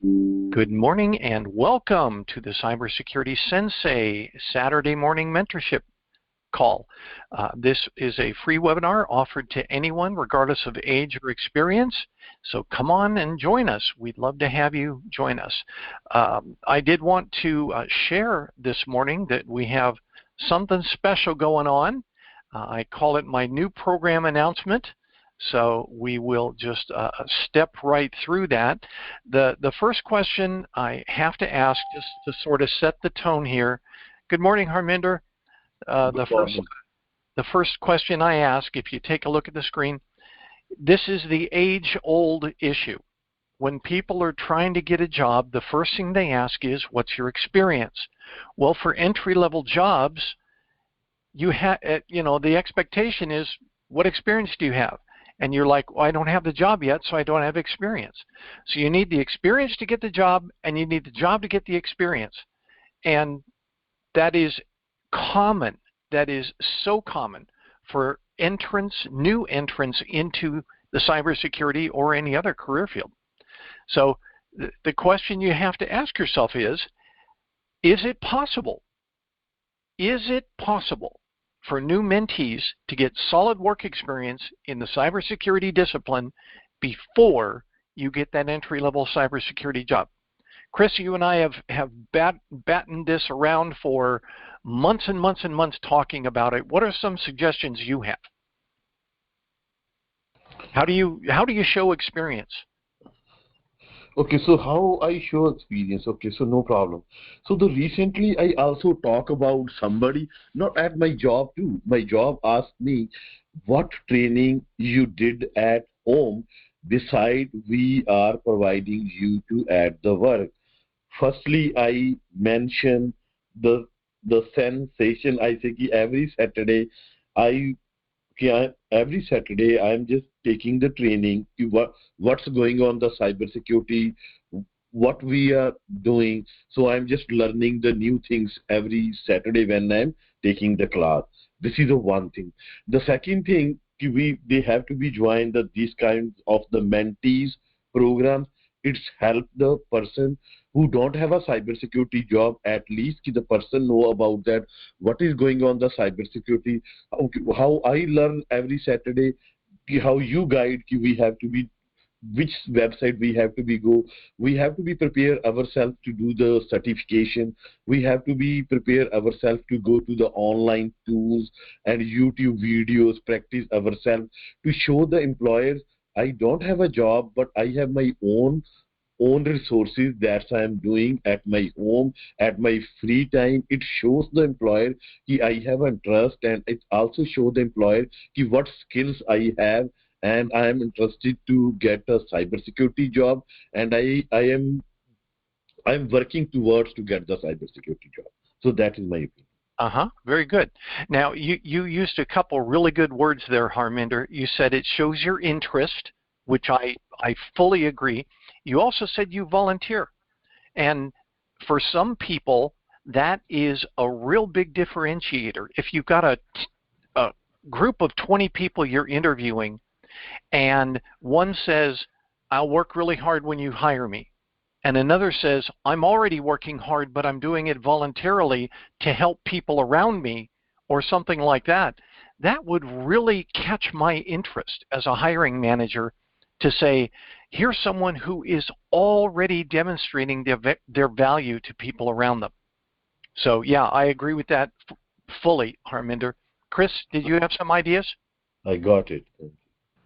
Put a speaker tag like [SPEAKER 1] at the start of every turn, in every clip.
[SPEAKER 1] Good morning and welcome to the CyberSecurity Sensei Saturday morning mentorship call. This is a free webinar offered to anyone regardless of age or experience. So come on and join us. We'd love to have you join us. I did want to share this morning that we have something special going on. I call it my new program announcement. So we will just step right through that. The first question I have to ask, just to sort of set the tone here. Good morning, Harminder. The first question I ask, if you take a look at the screen, this is the age-old issue. When people are trying to get a job, the first thing they ask is, what's your experience? Well, for entry-level jobs, the expectation is, what experience do you have? And you're like, well, I don't have the job yet, so I don't have experience. So you need the experience to get the job, and you need the job to get the experience. And that is common. That is so common for new entrants into the cybersecurity or any other career field. So the question you have to ask yourself is it possible? Is it possible for new mentees to get solid work experience in the cybersecurity discipline before you get that entry-level cybersecurity job? Chris, you and I have battened this around for months and months and months talking about it. What are some suggestions you have? How do you show experience?
[SPEAKER 2] Okay, so how I show experience? Okay, so no problem. So recently I also talk about somebody, not at my job too. My job asked me what training you did at home beside we are providing you to at the work. Firstly, I mentioned the sensation. I say every Saturday every Saturday I'm just taking the training, what's going on the cybersecurity, what we are doing. So I'm just learning the new things every Saturday when I'm taking the class. This is the one thing. The second thing, they have to be joined these kinds of the mentees programs. It's help the person who don't have a cybersecurity job, at least the person know about that, what is going on the cybersecurity, how I learn every Saturday, how you guide, we have to be, which website we have to be go. We have to be prepare ourselves to do the certification. We have to be prepare ourselves to go to the online tools and YouTube videos, practice ourselves to show the employers I don't have a job, but I have my own resources that I am doing at my home, at my free time. It shows the employer that I have a trust, and it also shows the employer what skills I have, and I am interested to get a cybersecurity job, and I'm working towards to get the cybersecurity job. So that is my opinion.
[SPEAKER 1] Very good. Now, you used a couple really good words there, Harminder. You said it shows your interest, which I fully agree. You also said you volunteer. And for some people, that is a real big differentiator. If you've got a group of 20 people you're interviewing, and one says, I'll work really hard when you hire me, and another says, I'm already working hard, but I'm doing it voluntarily to help people around me, or something like that, that would really catch my interest as a hiring manager to say, here's someone who is already demonstrating their value to people around them. So, yeah, I agree with that fully, Harminder. Chris, did you have some ideas?
[SPEAKER 2] I got it.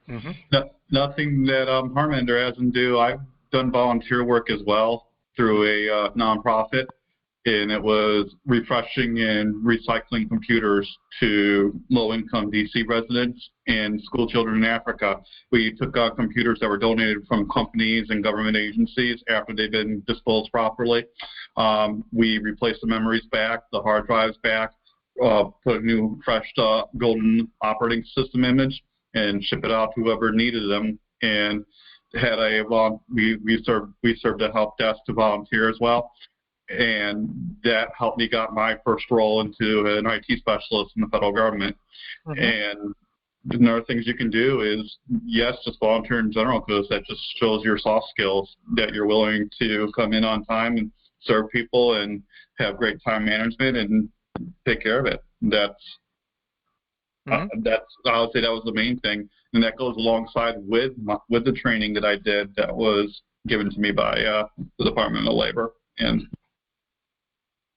[SPEAKER 3] Mm-hmm. No, nothing that Harminder hasn't do. I've done volunteer work as well through a nonprofit, and it was refreshing and recycling computers to low-income DC residents and school children in Africa. We took computers that were donated from companies and government agencies after they've been disposed properly. We replaced the memories back, the hard drives back, put a new, fresh golden operating system image, and ship it out to whoever needed them. And had we served a help desk to volunteer as well, and that helped me got my first role into an IT specialist in the federal government. Mm-hmm. And Another things you can do is, yes, just volunteer in general, because that just shows your soft skills, that you're willing to come in on time and serve people and have great time management and take care of it. That's I would say that was the main thing, and that goes alongside with the training that I did that was given to me by the Department of Labor, and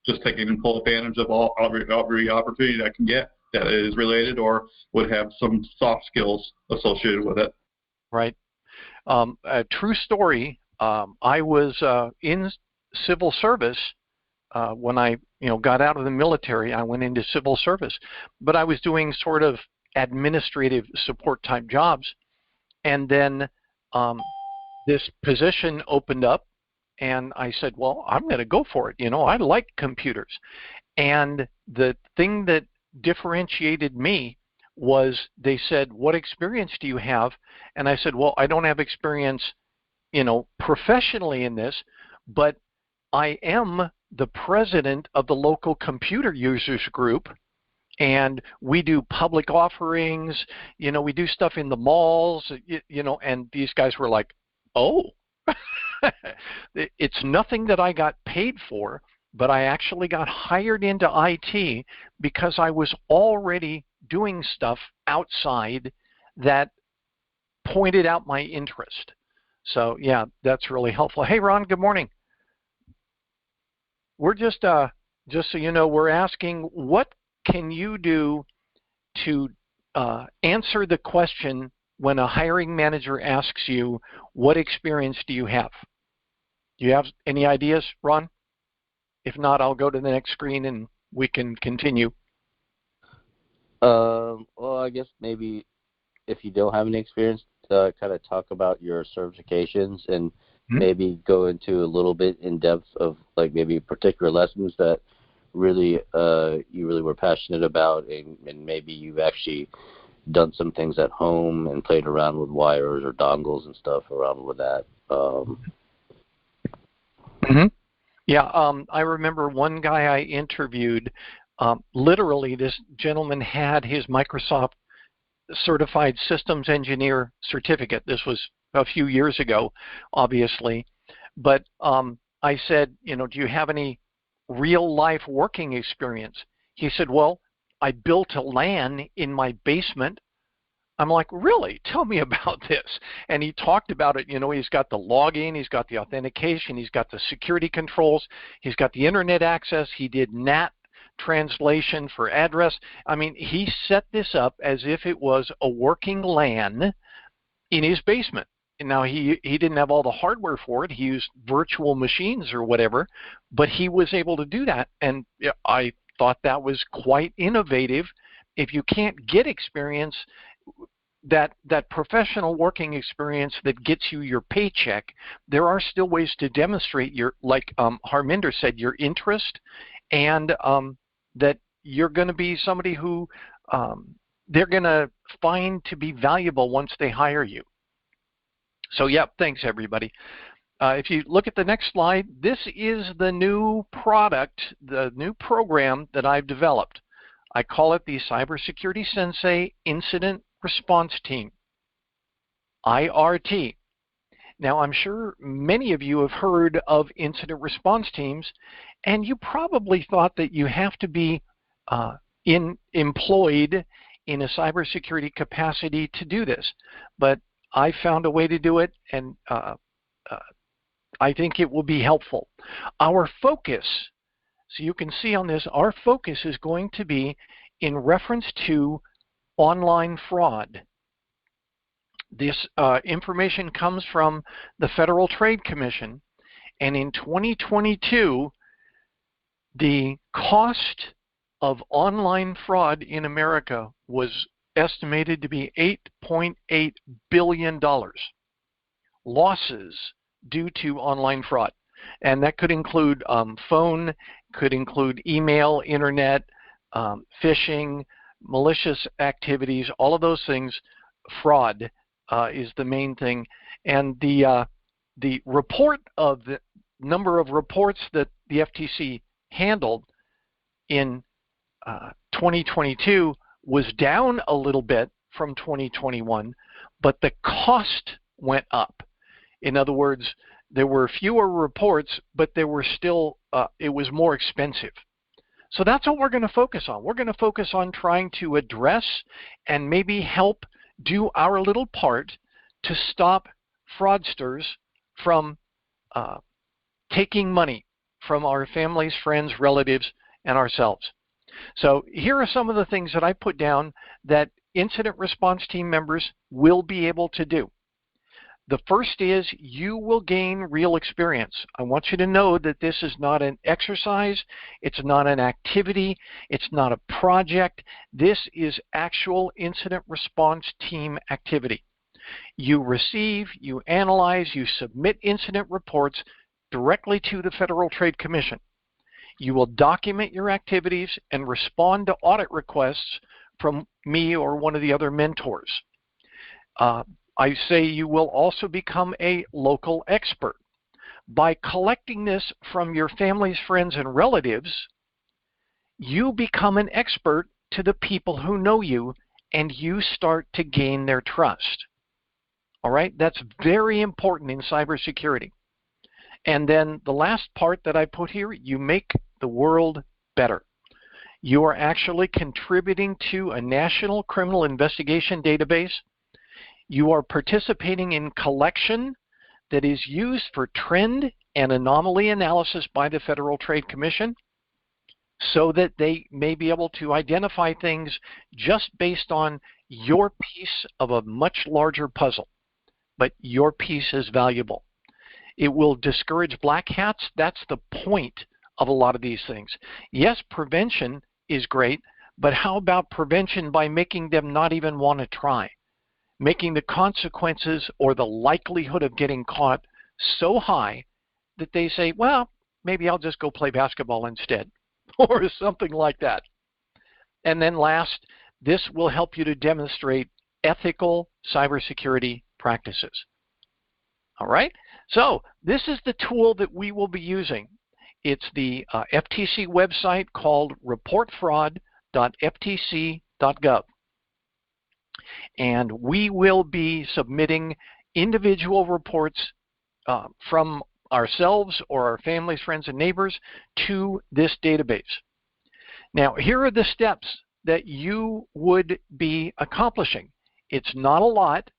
[SPEAKER 3] just taking full advantage of every opportunity that I can get that is related or would have some soft skills associated with it.
[SPEAKER 1] Right. A true story. I was in civil service when I got out of the military. I went into civil service, but I was doing sort of administrative support type jobs, and then this position opened up, and I said, well, I'm going to go for it. I like computers. And the thing that differentiated me was they said, what experience do you have? And I said, well, I don't have experience, professionally in this, but I am the president of the local computer users group, and we do public offerings, we do stuff in the malls, and these guys were like, oh, it's nothing that I got paid for, but I actually got hired into IT because I was already doing stuff outside that pointed out my interest. So yeah, that's really helpful. Hey, Ron, good morning. We're just so you know, we're asking, what can you do to answer the question when a hiring manager asks you, what experience do you have? Do you have any ideas, Ron? If not, I'll go to the next screen and we can continue.
[SPEAKER 4] Well, I guess maybe if you don't have any experience, kind of talk about your certifications and maybe go into a little bit in depth of like maybe particular lessons that really you really were passionate about, and maybe you've actually done some things at home and played around with wires or dongles and stuff around with that.
[SPEAKER 1] Yeah, I remember one guy I interviewed, literally this gentleman had his Microsoft Certified Systems Engineer certificate. This was a few years ago, obviously. But I said, do you have any real life working experience? He said, well, I built a LAN in my basement. I'm like, really? Tell me about this. And he talked about it. He's got the login, he's got the authentication, he's got the security controls, he's got the internet access, he did NAT translation for address. I mean, he set this up as if it was a working LAN in his basement. And now he didn't have all the hardware for it. He used virtual machines or whatever, but he was able to do that. And I thought that was quite innovative. If you can't get experience, that professional working experience that gets you your paycheck, there are still ways to demonstrate your, like Harminder said, your interest, and that you're going to be somebody who they're going to find to be valuable once they hire you. So yeah, thanks everybody. If you look at the next slide, this is the new product, the new program that I've developed. I call it the CyberSecurity Sensei Incident Response Team, IRT. Now, I'm sure many of you have heard of incident response teams, and you probably thought that you have to be employed in a cybersecurity capacity to do this. But I found a way to do it, and I think it will be helpful. Our focus, so you can see on this, our focus is going to be in reference to online fraud. This information comes from the Federal Trade Commission, and in 2022, the cost of online fraud in America was estimated to be $8.8 billion losses due to online fraud. And that could include phone, could include email, internet, phishing, malicious activities, all of those things. Fraud is the main thing. And the report of the number of reports that the FTC handled in 2022 was down a little bit from 2021, but the cost went up. In other words, there were fewer reports, but there were still, it was more expensive. So that's what we're going to focus on. We're going to focus on trying to address and maybe help do our little part to stop fraudsters from taking money from our families, friends, relatives, and ourselves. So here are some of the things that I put down that incident response team members will be able to do. The first is you will gain real experience. I want you to know that this is not an exercise, it's not an activity, it's not a project. This is actual incident response team activity. You receive, you analyze, you submit incident reports directly to the Federal Trade Commission. You will document your activities and respond to audit requests from me or one of the other mentors. I say you will also become a local expert. By collecting this from your families, friends, and relatives, you become an expert to the people who know you, and you start to gain their trust. All right? That's very important in cybersecurity. And then the last part that I put here, you make the world better. You are actually contributing to a national criminal investigation database. You are participating in collection that is used for trend and anomaly analysis by the Federal Trade Commission so that they may be able to identify things just based on your piece of a much larger puzzle. But your piece is valuable. It will discourage black hats. That's the point of a lot of these things. Yes, prevention is great, but how about prevention by making them not even want to try? Making the consequences or the likelihood of getting caught so high that they say, well, maybe I'll just go play basketball instead, or something like that. And then last, this will help you to demonstrate ethical cybersecurity practices. All right? So this is the tool that we will be using. It's the FTC website called reportfraud.ftc.gov. And we will be submitting individual reports from ourselves or our families, friends, and neighbors to this database. Now, here are the steps that you would be accomplishing. It's not a lot,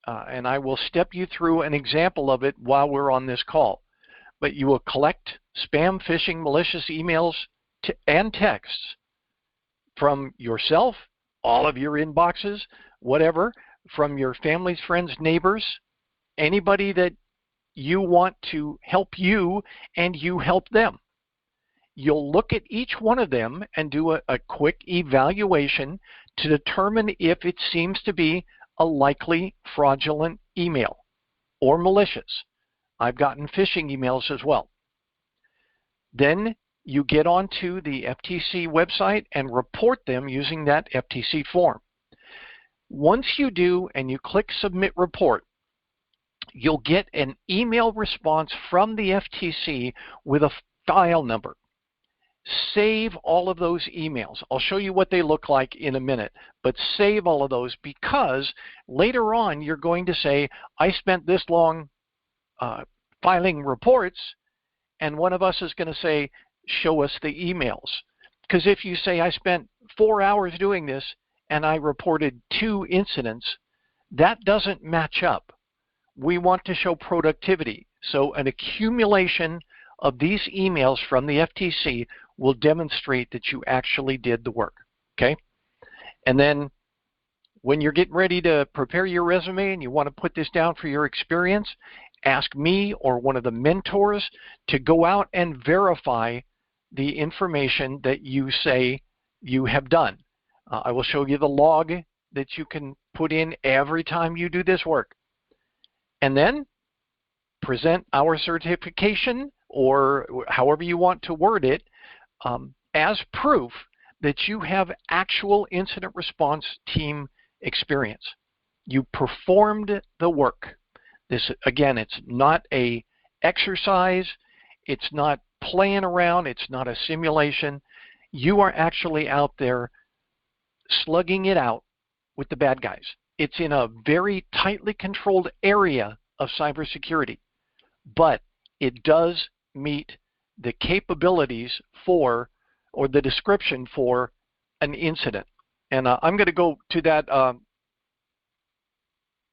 [SPEAKER 1] and I will step you through an example of it while we're on this call. But you will collect spam, phishing, malicious emails and texts from yourself, all of your inboxes, whatever, from your families, friends, neighbors, anybody that you want to help you and you help them. You'll look at each one of them and do a quick evaluation to determine if it seems to be a likely fraudulent email or malicious. I've gotten phishing emails as well. Then you get onto the FTC website and report them using that FTC form. Once you do and you click Submit Report, you'll get an email response from the FTC with a file number. Save all of those emails. I'll show you what they look like in a minute, but save all of those because later on you're going to say, I spent this long filing reports, and one of us is going to say, show us the emails. Because if you say, I spent 4 hours doing this and I reported 2 incidents, that doesn't match up. We want to show productivity. So an accumulation of these emails from the FTC will demonstrate that you actually did the work, okay? And then when you're getting ready to prepare your resume and you want to put this down for your experience, ask me or one of the mentors to go out and verify the information that you say you have done. I will show you the log that you can put in every time you do this work. And then present our certification, or however you want to word it, as proof that you have actual incident response team experience. You performed the work. This, again, it's not an exercise. It's not playing around. It's not a simulation. You are actually out there slugging it out with the bad guys. It's in a very tightly controlled area of cybersecurity, but it does meet the capabilities for, or the description for, an incident. And I'm going to go to that.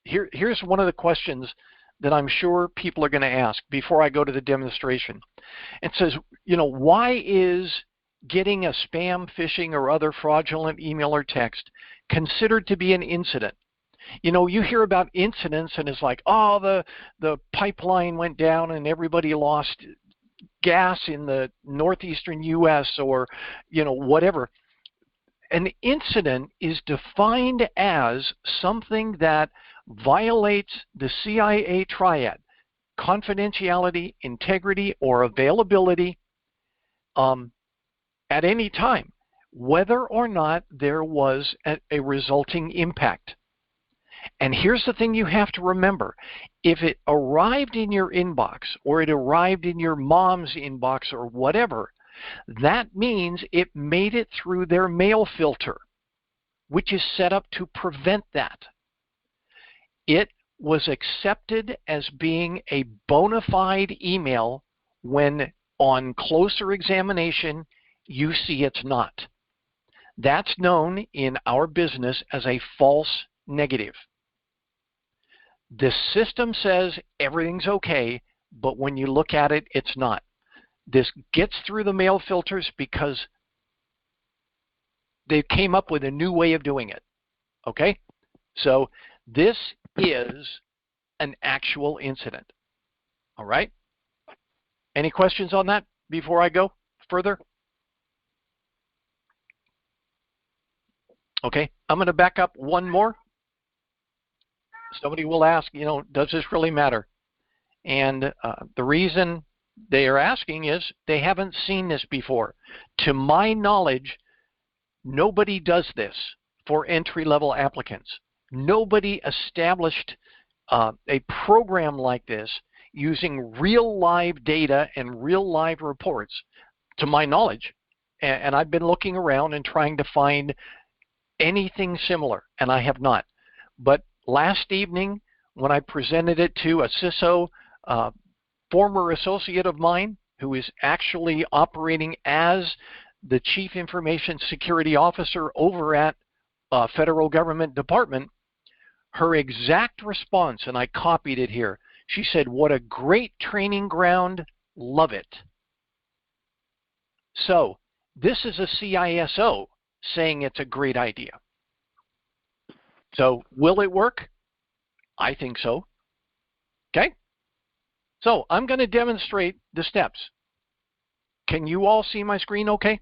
[SPEAKER 1] Here's one of the questions that I'm sure people are going to ask before I go to the demonstration. It says, why is getting a spam, phishing, or other fraudulent email or text considered to be an incident? You hear about incidents and it's like, oh, the pipeline went down and everybody lost gas in the northeastern U.S. or, whatever. An incident is defined as something that violates the CIA triad: confidentiality, integrity, or availability at any time, whether or not there was a resulting impact. And here's the thing you have to remember. If it arrived in your inbox, or it arrived in your mom's inbox, or whatever, that means it made it through their mail filter, which is set up to prevent that. It was accepted as being a bona fide email when, on closer examination, you see it's not. That's known in our business as a false negative. The system says everything's okay, but when you look at it, it's not. This gets through the mail filters because they came up with a new way of doing it. Okay? So this is an actual incident. All right? Any questions on that before I go further? Okay, I'm going to back up one more. Somebody will ask, does this really matter? And the reason they are asking is they haven't seen this before. To my knowledge, nobody does this for entry-level applicants. Nobody established a program like this using real live data and real live reports, to my knowledge. And I've been looking around and trying to find anything similar, and I have not. But last evening, when I presented it to a CISO, former associate of mine, who is actually operating as the Chief Information Security Officer over at a federal government department, her exact response, and I copied it here, she said, "What a great training ground, love it." So this is a CISO saying it's a great idea. So will it work? I think so. Okay? So I'm going to demonstrate the steps. Can you all see my screen okay?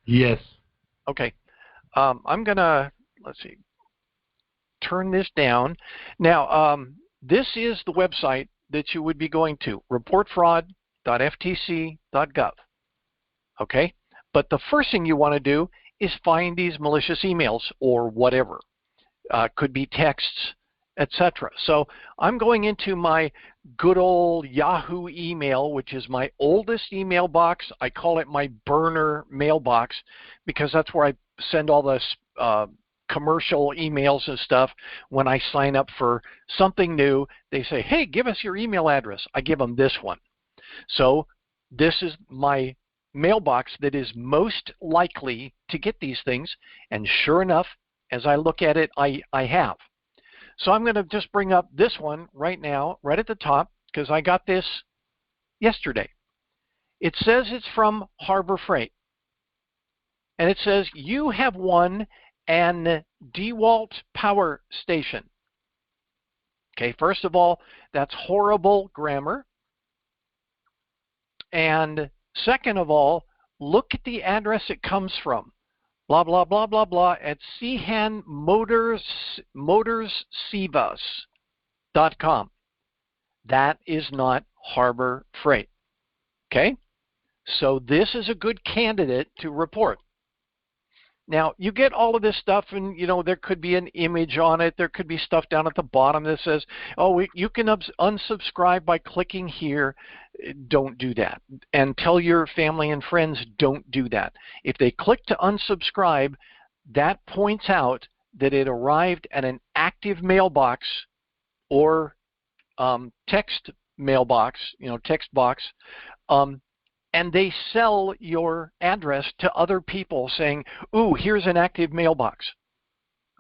[SPEAKER 2] Yes.
[SPEAKER 1] Okay. I'm going to, let's see, turn this down. Now, this is the website that you would be going to, reportfraud.ftc.gov. Okay? But the first thing you want to do is find these malicious emails or whatever. Could be texts, etc. So I'm going into my good old Yahoo email, which is my oldest email box. I call it my burner mailbox because that's where I send all the commercial emails and stuff. When I sign up for something new, they say, hey, give us your email address. I give them this one. So this is my mailbox that is most likely to get these things, and sure enough, as I look at it, I have. So I'm going to just bring up this one right now, right at the top, because I got this yesterday. It says it's from Harbor Freight, and it says you have won an DeWalt power station. Okay, first of all, that's horrible grammar. And second of all, look at the address it comes from. Blah, blah, blah, blah, blah, at Sehan Motorsebus.com. That is not Harbor Freight. Okay? So this is a good candidate to report. Now, you get all of this stuff, and, there could be an image on it. There could be stuff down at the bottom that says, oh, you can unsubscribe by clicking here. Don't do that. And tell your family and friends, don't do that. If they click to unsubscribe, that points out that it arrived at an active mailbox or text mailbox, text box, and they sell your address to other people saying, ooh, here's an active mailbox.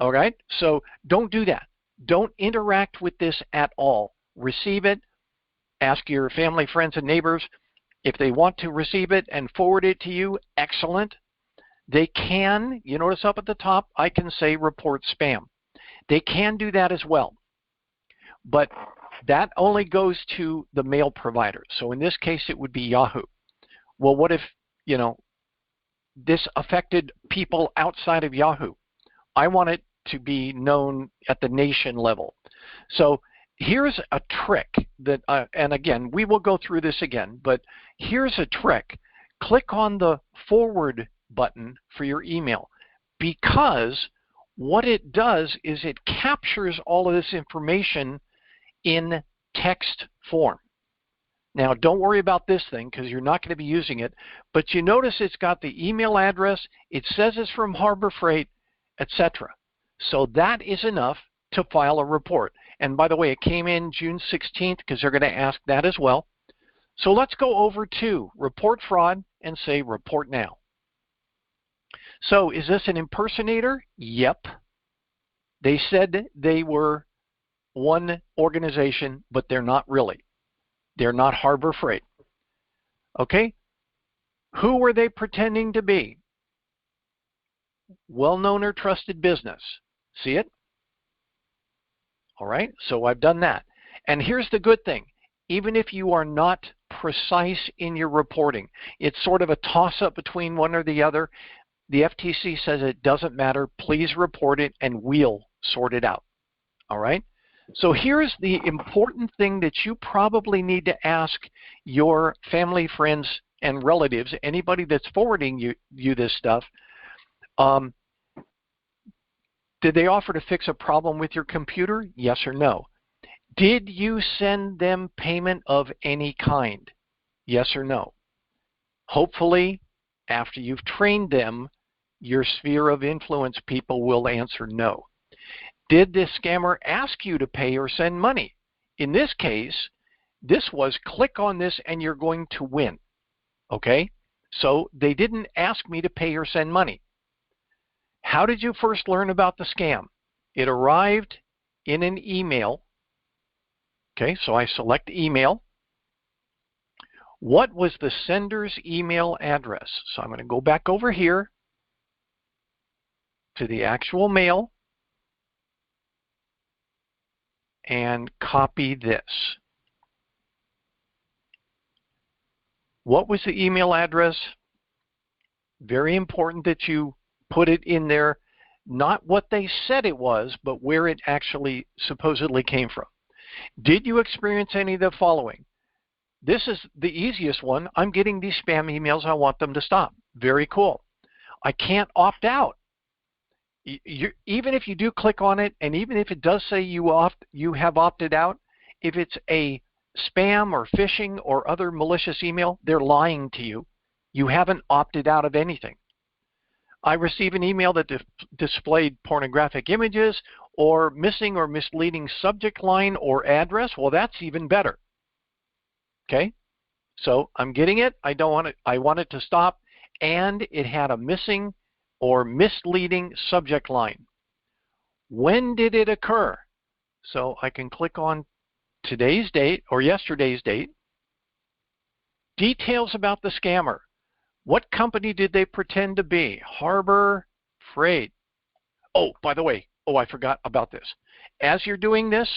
[SPEAKER 1] All right? So don't do that. Don't interact with this at all. Receive it. Ask your family, friends, and neighbors if they want to receive it and forward it to you. Excellent. They can, you notice up at the top, I can say report spam. They can do that as well. But that only goes to the mail provider. So in this case, it would be Yahoo. Well, what if, this affected people outside of Yahoo? I want it to be known at the nation level. So here's a trick that, and again, we will go through this again, but here's a trick. Click on the forward button for your email, because what it does is it captures all of this information in text form. Now, don't worry about this thing because you're not going to be using it, but you notice it's got the email address, it says it's from Harbor Freight, etc. So that is enough to file a report. And by the way, it came in June 16th because they're going to ask that as well. So let's go over to report fraud and say report now. So is this an impersonator? Yep. They said they were one organization, but they're not really. They're not Harbor Freight. Okay? Who were they pretending to be? Well-known or trusted business. See it? All right, so I've done that. And here's the good thing. Even if you are not precise in your reporting, it's sort of a toss-up between one or the other, the FTC says it doesn't matter. Please report it and we'll sort it out. All right? So here's the important thing that you probably need to ask your family, friends, and relatives, anybody that's forwarding you this stuff. Did they offer to fix a problem with your computer? Yes or no? Did you send them payment of any kind? Yes or no? Hopefully, after you've trained them, your sphere of influence people will answer no. Did this scammer ask you to pay or send money? In this case, this was click on this and you're going to win. Okay? So they didn't ask me to pay or send money. How did you first learn about the scam? It arrived in an email. Okay, so I select email. What was the sender's email address? So I'm going to go back over here to the actual mail and copy this. What was the email address? Very important that you put it in there, not what they said it was, but where it actually supposedly came from. Did you experience any of the following? This is the easiest one. I'm getting these spam emails. I want them to stop. Very cool. I can't opt out. Even if you do click on it, and even if it does say you have opted out, if it's a spam or phishing or other malicious email, they're lying to you. You haven't opted out of anything. I receive an email that displayed pornographic images or missing or misleading subject line or address. Well, that's even better. Okay? So I'm getting it. I don't want it. I want it to stop. And it had a missing or misleading subject line. When did it occur? So I can click on today's date or yesterday's date. Details about the scammer. What company did they pretend to be? Harbor Freight. Oh, by the way, I forgot about this. As you're doing this,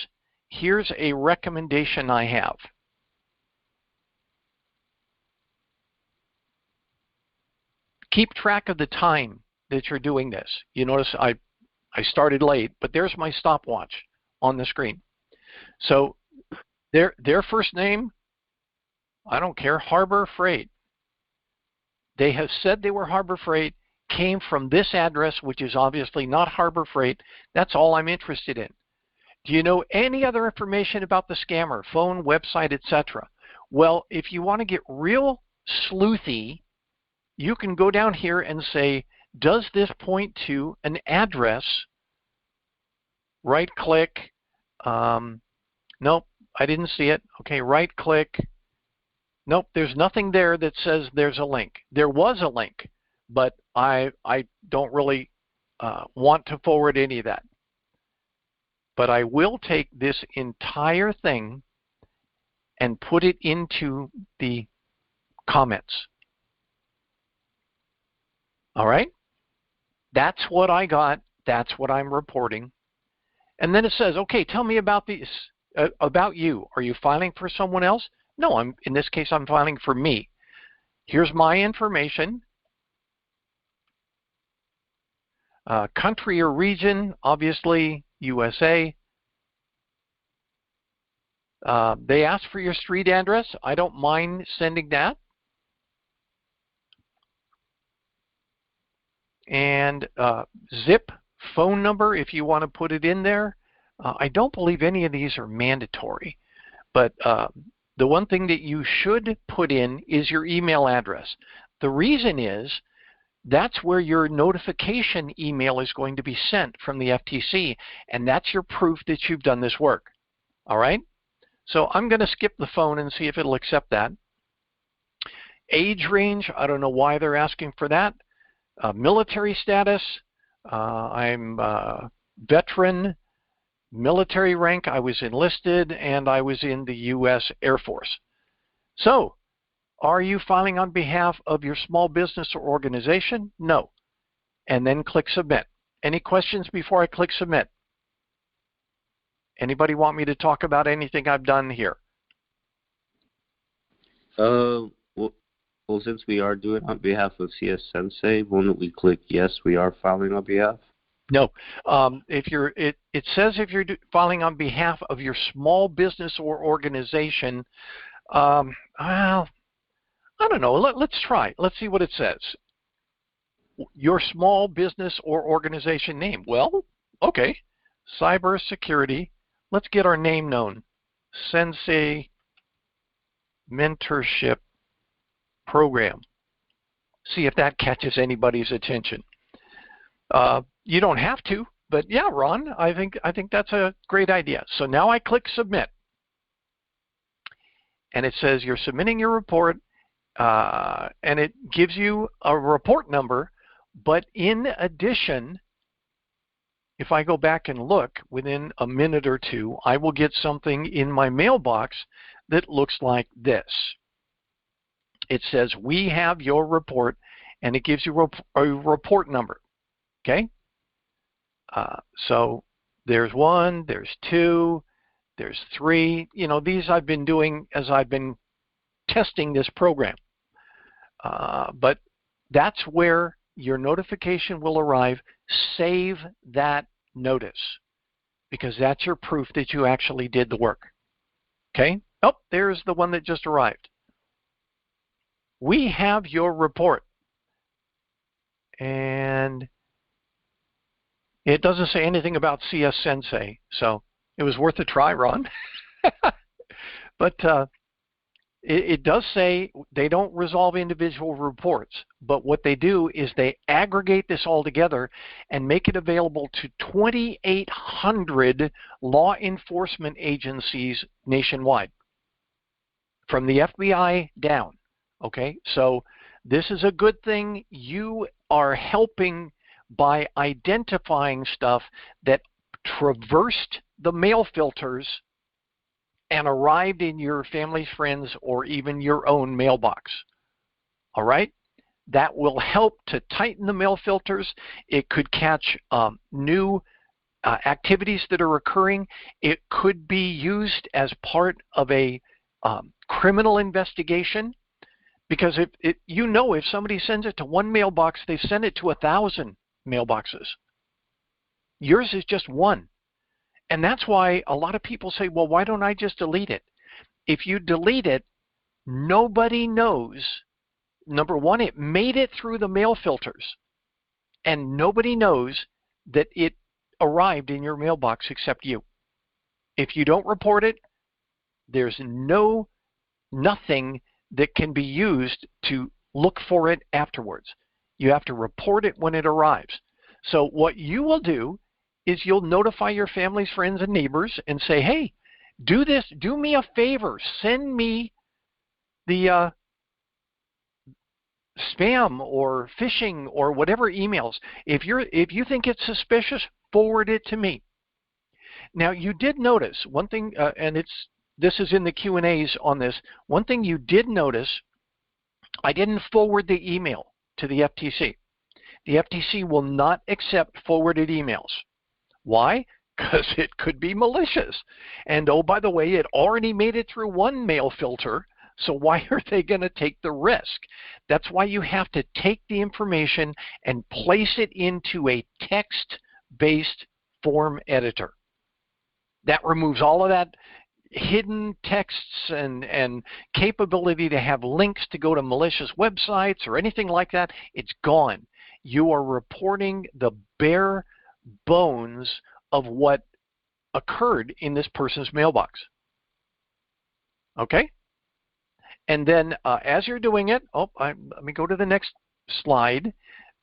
[SPEAKER 1] here's a recommendation I have. Keep track of the time that you're doing this. You notice I started late, but there's my stopwatch on the screen. So their first name, I don't care, Harbor Freight. They have said they were Harbor Freight, came from this address, which is obviously not Harbor Freight. That's all I'm interested in. Do you know any other information about the scammer, phone, website, etc.? Well, if you want to get real sleuthy, you can go down here and say, does this point to an address? Right click. Nope, I didn't see it. Okay, right click. Nope, there's nothing there that says there's a link. There was a link, but I don't really want to forward any of that. But I will take this entire thing and put it into the comments. All right? That's what I got. That's what I'm reporting. And then it says, okay, tell me about this, about you. Are you filing for someone else? No, in this case, I'm filing for me. Here's my information. Country or region, obviously USA. They ask for your street address. I don't mind sending that. And zip phone number if you want to put it in there. I don't believe any of these are mandatory, but the one thing that you should put in is your email address. The reason is that's where your notification email is going to be sent from the FTC, and that's your proof that you've done this work. All right? So I'm going to skip the phone and see if it'll accept that. Age range, I don't know why they're asking for that. Military status, I'm veteran. Military rank, I was enlisted, and I was in the U.S. Air Force. So, are you filing on behalf of your small business or organization? No. And then click Submit. Any questions before I click Submit? Anybody want me to talk about anything I've done here?
[SPEAKER 4] Well, since we are doing it on behalf of CS-Sensei, won't we click yes, we are filing on behalf?
[SPEAKER 1] No. It says if you're filing on behalf of your small business or organization, well, I don't know. Let's try. Let's see what it says. Your small business or organization name. Well, okay. CyberSecurity. Let's get our name known. Sensei Mentorship Program. See if that catches anybody's attention. You don't have to, but yeah, Ron, I think that's a great idea. So now I click Submit. And it says you're submitting your report, and it gives you a report number, but in addition, if I go back and look within a minute or two, I will get something in my mailbox that looks like this. It says, we have your report, and it gives you a report number, okay? So there's 1, there's 2, there's 3. You know, these I've been doing as I've been testing this program. But that's where your notification will arrive. Save that notice because that's your proof that you actually did the work. Okay? Oh, there's the one that just arrived. We have your report. And it doesn't say anything about CS-Sensei, so it was worth a try, Ron. But it does say they don't resolve individual reports, but what they do is they aggregate this all together and make it available to 2,800 law enforcement agencies nationwide, from the FBI down. Okay, so this is a good thing. You are helping by identifying stuff that traversed the mail filters and arrived in your family's, friends, or even your own mailbox. All right? That will help to tighten the mail filters. It could catch new activities that are occurring. It could be used as part of a criminal investigation, because if somebody sends it to one mailbox, they've sent it to 1,000 mailboxes. Yours is just one. And that's why a lot of people say, well, why don't I just delete it? If you delete it, nobody knows. Number one, it made it through the mail filters, and nobody knows that it arrived in your mailbox except you. If you don't report it, there's nothing that can be used to look for it afterwards. You have to report it when it arrives. So what you will do is you'll notify your families, friends, and neighbors and say, hey, do this, do me a favor, send me the spam or phishing or whatever emails. If you think it's suspicious, forward it to me. Now you did notice one thing, and this is in the Q&As on this. One thing you did notice, I didn't forward the email to the FTC. The FTC will not accept forwarded emails. Why? Because it could be malicious. And oh, by the way, it already made it through one mail filter, so why are they going to take the risk? That's why you have to take the information and place it into a text-based form editor. That removes all of that hidden texts and capability to have links to go to malicious websites or anything like that. It's gone. You are reporting the bare bones of what occurred in this person's mailbox. Okay? And then as you're doing it, let me go to the next slide.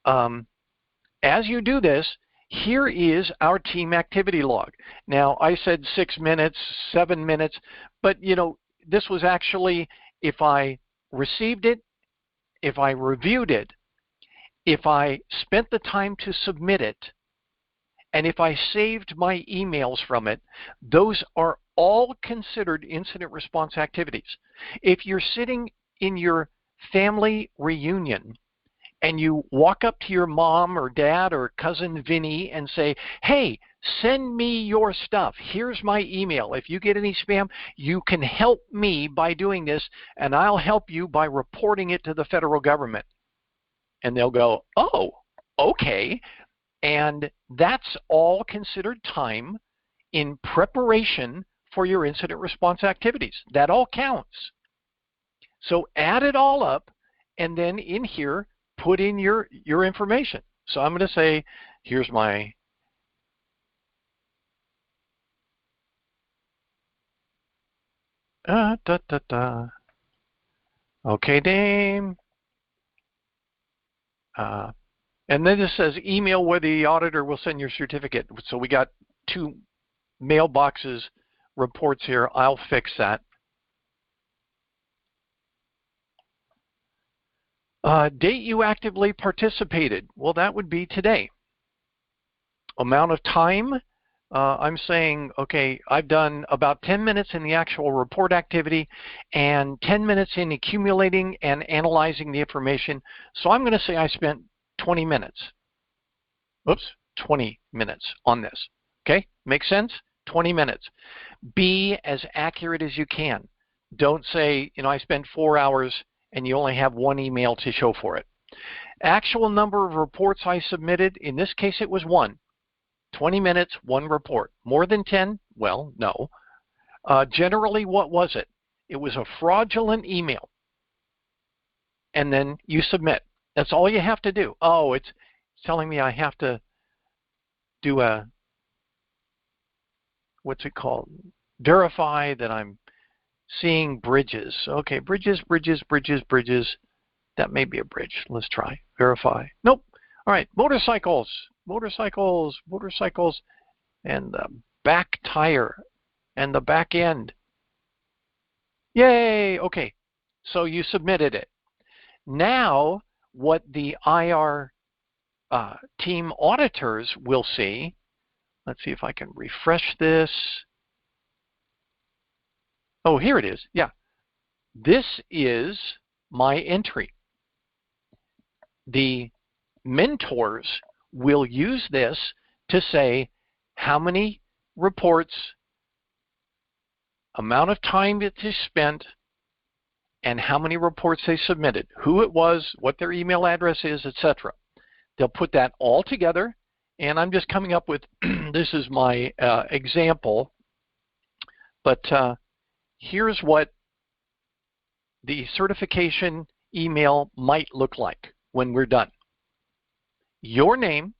[SPEAKER 1] As you do this, here is our team activity log. Now, I said 6 minutes, 7 minutes, but you know, this was actually if I received it, if I reviewed it, if I spent the time to submit it, and if I saved my emails from it, those are all considered incident response activities. If you're sitting in your family reunion and you walk up to your mom or dad or cousin Vinny and say, hey, send me your stuff. Here's my email. If you get any spam, you can help me by doing this, and I'll help you by reporting it to the federal government. And they'll go, oh, okay. And that's all considered time in preparation for your incident response activities. That all counts. So add it all up, and then in here, put in your information. So I'm going to say, here's my okay, name. And then it says email where the auditor will send your certificate. So we got 2 mailboxes reports here. I'll fix that. Date you actively participated. Well, that would be today. Amount of time, I'm saying, okay, I've done about 10 minutes in the actual report activity and 10 minutes in accumulating and analyzing the information. So I'm going to say I spent 20 minutes. Oops, 20 minutes on this. Okay, makes sense? 20 minutes. Be as accurate as you can. Don't say, you know, I spent 4 hours and you only have 1 email to show for it. Actual number of reports I submitted, in this case it was 1. 20 minutes, 1 report. More than 10? Well, no. Generally, what was it? It was a fraudulent email. And then you submit. That's all you have to do. Oh, it's telling me I have to do a, what's it called? Verify that I'm seeing bridges. Okay, bridges. That may be a bridge. Let's try. Verify. Nope. All right, motorcycles, and the back tire and the back end. Yay, okay. So you submitted it. Now, what the IR team auditors will see, let's see if I can refresh this. Oh, here it is. Yeah. This is my entry. The mentors will use this to say how many reports, amount of time that they spent, and how many reports they submitted, who it was, what their email address is, etc. They'll put that all together, and I'm just coming up with, this is my example, but here's what the certification email might look like when we're done. Your name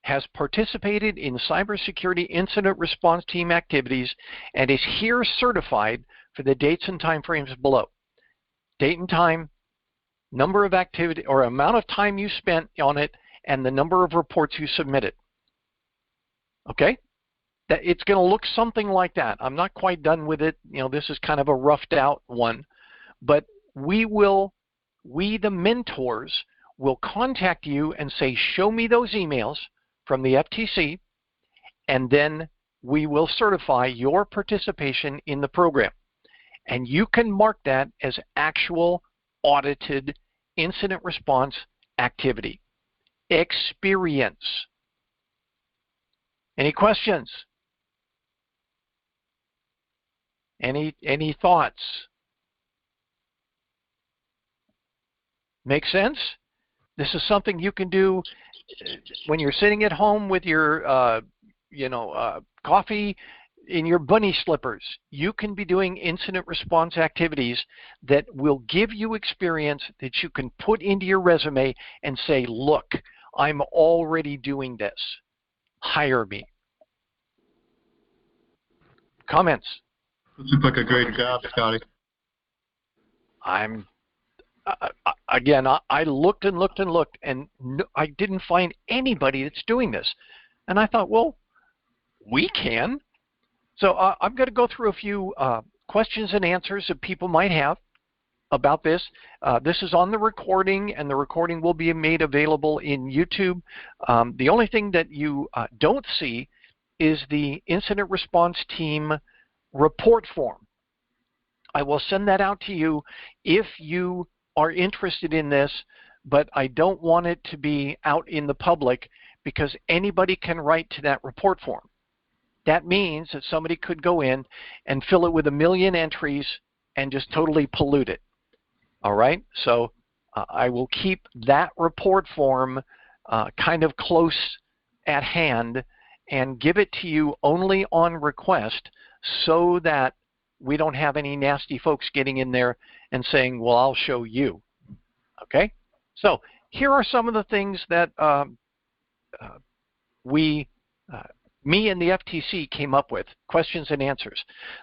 [SPEAKER 1] has participated in cybersecurity incident response team activities and is here certified for the dates and time frames below. Date and time, number of activity or amount of time you spent on it, and the number of reports you submitted. Okay? That it's going to look something like that. I'm not quite done with it. You know, this is kind of a roughed out one, but we, the mentors, will contact you and say, show me those emails from the FTC, and then we will certify your participation in the program. And you can mark that as actual audited incident response activity. Experience. Any questions? Any thoughts? Make sense? This is something you can do when you're sitting at home with your coffee in your bunny slippers. You can be doing incident response activities that will give you experience that you can put into your resume and say, look, I'm already doing this. Hire me. Comments?
[SPEAKER 3] This looks like a great job, Scotty.
[SPEAKER 1] Again, I looked and looked and looked, and I didn't find anybody that's doing this. And I thought, well, we can. So I'm going to go through a few questions and answers that people might have about this. This is on the recording, and the recording will be made available in YouTube. The only thing that you don't see is the incident response team report form. I will send that out to you if you are interested in this, but I don't want it to be out in the public because anybody can write to that report form. That means that somebody could go in and fill it with 1 million entries and just totally pollute it. All right? So I will keep that report form kind of close at hand and give it to you only on request so that we don't have any nasty folks getting in there and saying, well, I'll show you. Okay? So here are some of the things that me and the FTC came up with, questions and answers.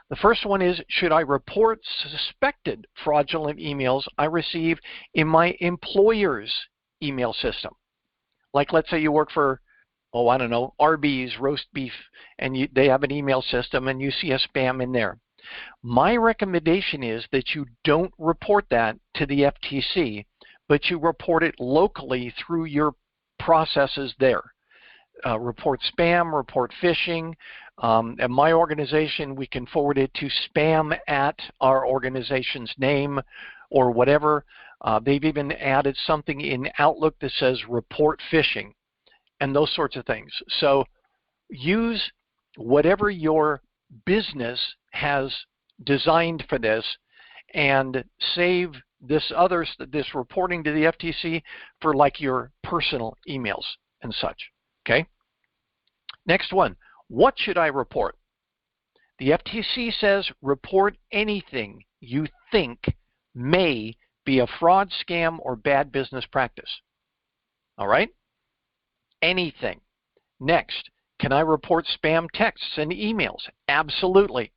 [SPEAKER 1] The first one is, should I report suspected fraudulent emails I receive in my employer's email system? Like, let's say you work for, oh, I don't know, Arby's roast beef, and they have an email system and you see a spam in there. My recommendation is that you don't report that to the FTC, but you report it locally through your processes there. Report spam, report phishing. At my organization, we can forward it to spam at our organization's name or whatever. They've even added something in Outlook that says report phishing and those sorts of things. So use whatever your business has designed for this and save this reporting to the FTC for like your personal emails and such. Okay. Next one, what should I report? The FTC says report anything you think may be a fraud, scam, or bad business practice. All right? Anything. Next, can I report spam texts and emails? Absolutely.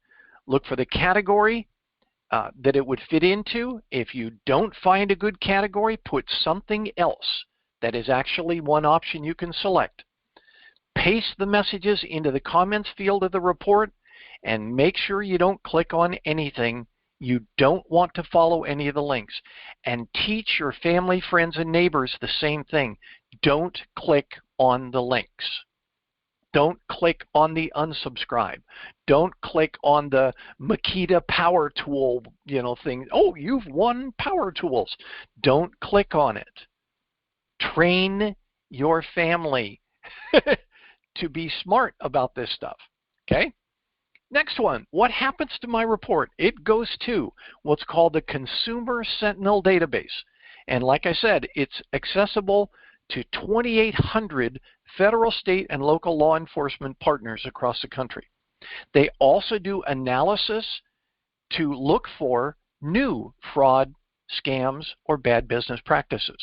[SPEAKER 1] Look for the category that it would fit into. If you don't find a good category, put something else. That is actually one option you can select. Paste the messages into the comments field of the report and make sure you don't click on anything. You don't want to follow any of the links. And teach your family, friends, and neighbors the same thing. Don't click on the links. Don't click on the unsubscribe. Don't click on the Makita Power Tool, thing. Oh, you've won Power Tools. Don't click on it. Train your family to be smart about this stuff. Okay? Next one, what happens to my report? It goes to what's called the Consumer Sentinel database. And like I said, it's accessible to 2,800 federal, state, and local law enforcement partners across the country. They also do analysis to look for new fraud, scams, or bad business practices.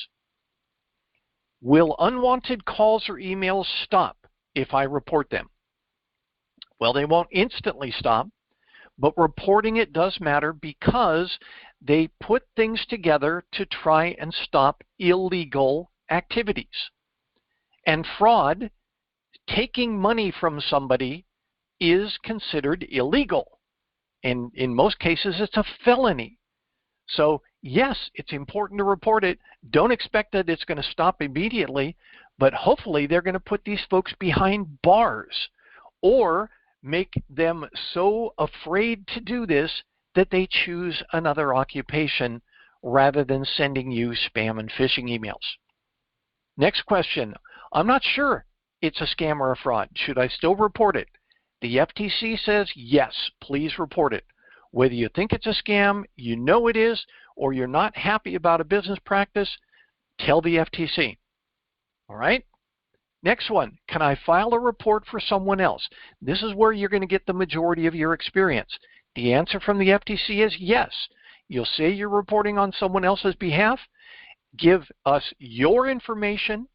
[SPEAKER 1] Will unwanted calls or emails stop if I report them? Well, they won't instantly stop, but reporting it does matter because they put things together to try and stop illegal activities. And fraud, taking money from somebody, is considered illegal. And in most cases, it's a felony. So yes, it's important to report it. Don't expect that it's going to stop immediately, but hopefully they're going to put these folks behind bars or make them so afraid to do this that they choose another occupation rather than sending you spam and phishing emails. Next question. I'm not sure it's a scam or a fraud. Should I still report it? The FTC says yes, please report it. Whether you think it's a scam, you know it is, or you're not happy about a business practice, tell the FTC. All right? Next one, can I file a report for someone else? This is where you're going to get the majority of your experience. The answer from the FTC is yes. You'll say you're reporting on someone else's behalf. Give us your information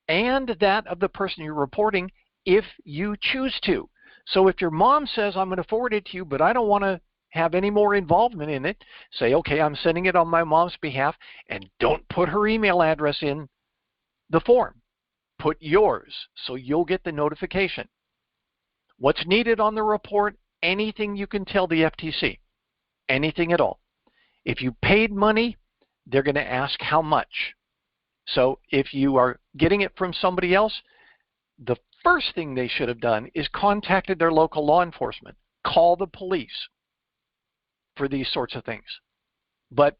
[SPEAKER 1] and that of the person you're reporting if you choose to. So if your mom says, I'm going to forward it to you, but I don't want to have any more involvement in it, say, okay, I'm sending it on my mom's behalf, and don't put her email address in the form. Put yours, so you'll get the notification. What's needed on the report? Anything you can tell the FTC. Anything at all. If you paid money, they're going to ask how much. So if you are getting it from somebody else, the first thing they should have done is contacted their local law enforcement. Call the police for these sorts of things. But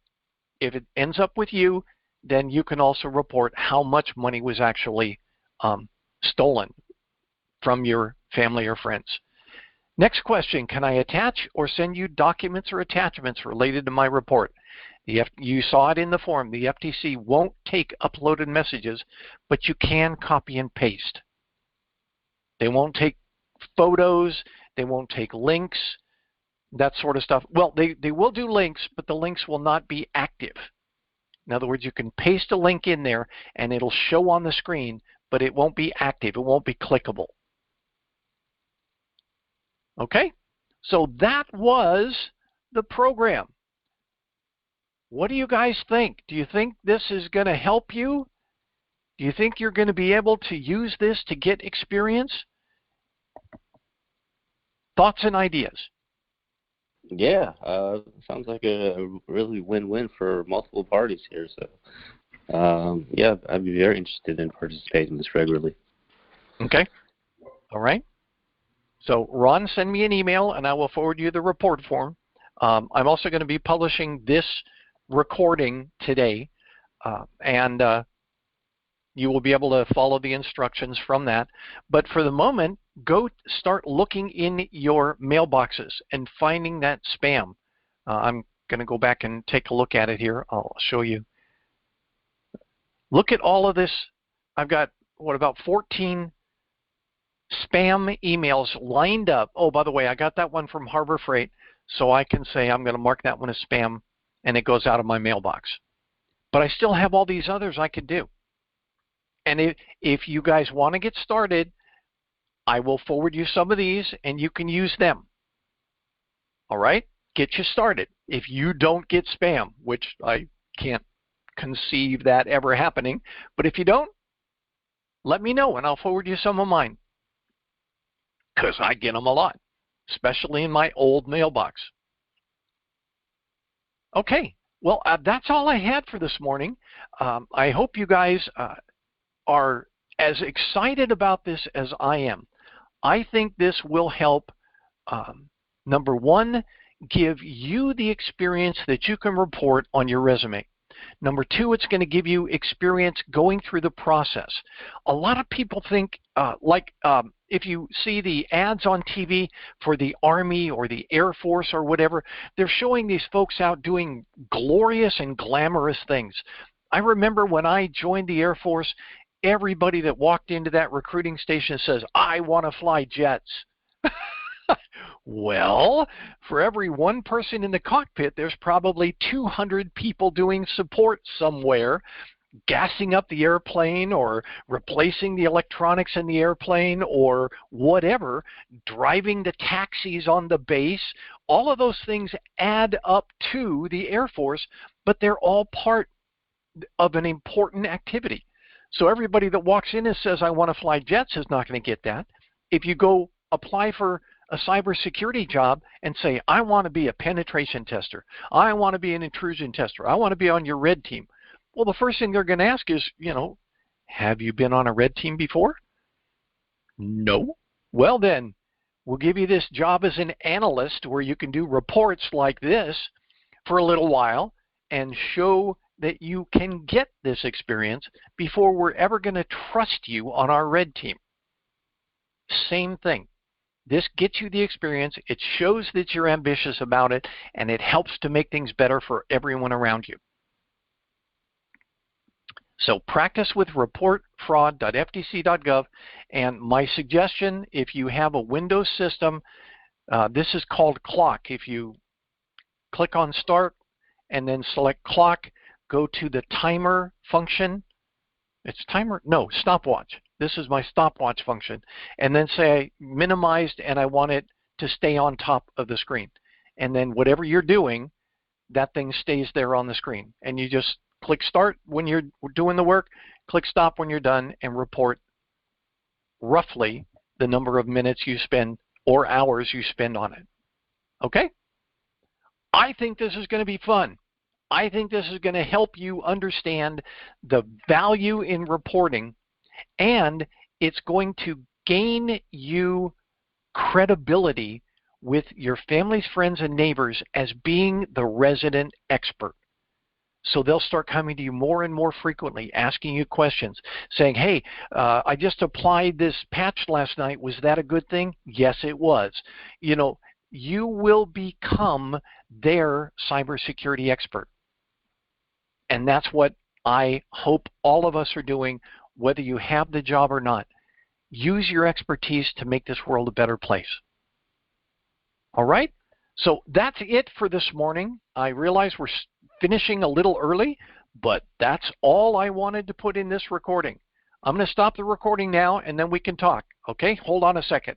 [SPEAKER 1] if it ends up with you, then you can also report how much money was actually stolen from your family or friends. Next question, can I attach or send you documents or attachments related to my report? You saw it in the form. The FTC won't take uploaded messages, but you can copy and paste. They won't take photos. They won't take links, that sort of stuff. Well, they will do links, but the links will not be active. In other words, you can paste a link in there, and it'll show on the screen, but it won't be active. It won't be clickable. Okay? So that was the program. What do you guys think? Do you think this is going to help you? Do you think you're going to be able to use this to get experience? Thoughts and ideas?
[SPEAKER 4] Yeah, sounds like a really win-win for multiple parties here. So, yeah, I'd be very interested in participating in this regularly.
[SPEAKER 1] Okay. All right. So, Ron, send me an email, and I will forward you the report form. I'm also going to be publishing this recording today, and you will be able to follow the instructions from that. But for the moment, go start looking in your mailboxes and finding that spam. I'm going to go back and take a look at it here. I'll show you. Look at all of this. I've got, about 14 spam emails lined up. Oh, by the way, I got that one from Harbor Freight, so I can say I'm going to mark that one as spam, and it goes out of my mailbox. But I still have all these others I could do. And if you guys want to get started, I will forward you some of these, and you can use them. All right? Get you started. If you don't get spam, which I can't conceive that ever happening, but if you don't, let me know, and I'll forward you some of mine. Because I get them a lot, especially in my old mailbox. Okay, well, that's all I had for this morning. I hope you guys are as excited about this as I am. I think this will help, number one, give you the experience that you can report on your resume. Number two, it's going to give you experience going through the process. A lot of people think, if you see the ads on TV for the Army or the Air Force or whatever, they're showing these folks out doing glorious and glamorous things. I remember when I joined the Air Force, everybody that walked into that recruiting station says, I want to fly jets. Well, for every one person in the cockpit, there's probably 200 people doing support somewhere gassing up the airplane or replacing the electronics in the airplane or whatever, driving the taxis on the base. All of those things add up to the Air Force, but they're all part of an important activity. So everybody that walks in and says, I want to fly jets, is not going to get that. If you go apply for a cybersecurity job and say, I want to be a penetration tester, I want to be an intrusion tester, I want to be on your red team. Well, the first thing they're going to ask is, have you been on a red team before? No. Well, then, we'll give you this job as an analyst where you can do reports like this for a little while and show that you can get this experience before we're ever going to trust you on our red team. Same thing. This gets you the experience, it shows that you're ambitious about it, and it helps to make things better for everyone around you. So practice with reportfraud.ftc.gov, and my suggestion, if you have a Windows system, this is called clock. If you click on start and then select clock, go to the timer function. It's timer? No, stopwatch. This is my stopwatch function. And then say minimized, and I want it to stay on top of the screen. And then whatever you're doing, that thing stays there on the screen. And you just click start when you're doing the work, click stop when you're done, and report roughly the number of minutes you spend or hours you spend on it. Okay? I think this is going to be fun. I think this is going to help you understand the value in reporting, and it's going to gain you credibility with your families, friends, and neighbors as being the resident expert. So they'll start coming to you more and more frequently, asking you questions, saying, hey, I just applied this patch last night. Was that a good thing? Yes, it was. You will become their cybersecurity expert. And that's what I hope all of us are doing, whether you have the job or not. Use your expertise to make this world a better place. All right? So that's it for this morning. I realize we're finishing a little early, but that's all I wanted to put in this recording. I'm going to stop the recording now, and then we can talk. Okay? Hold on a second.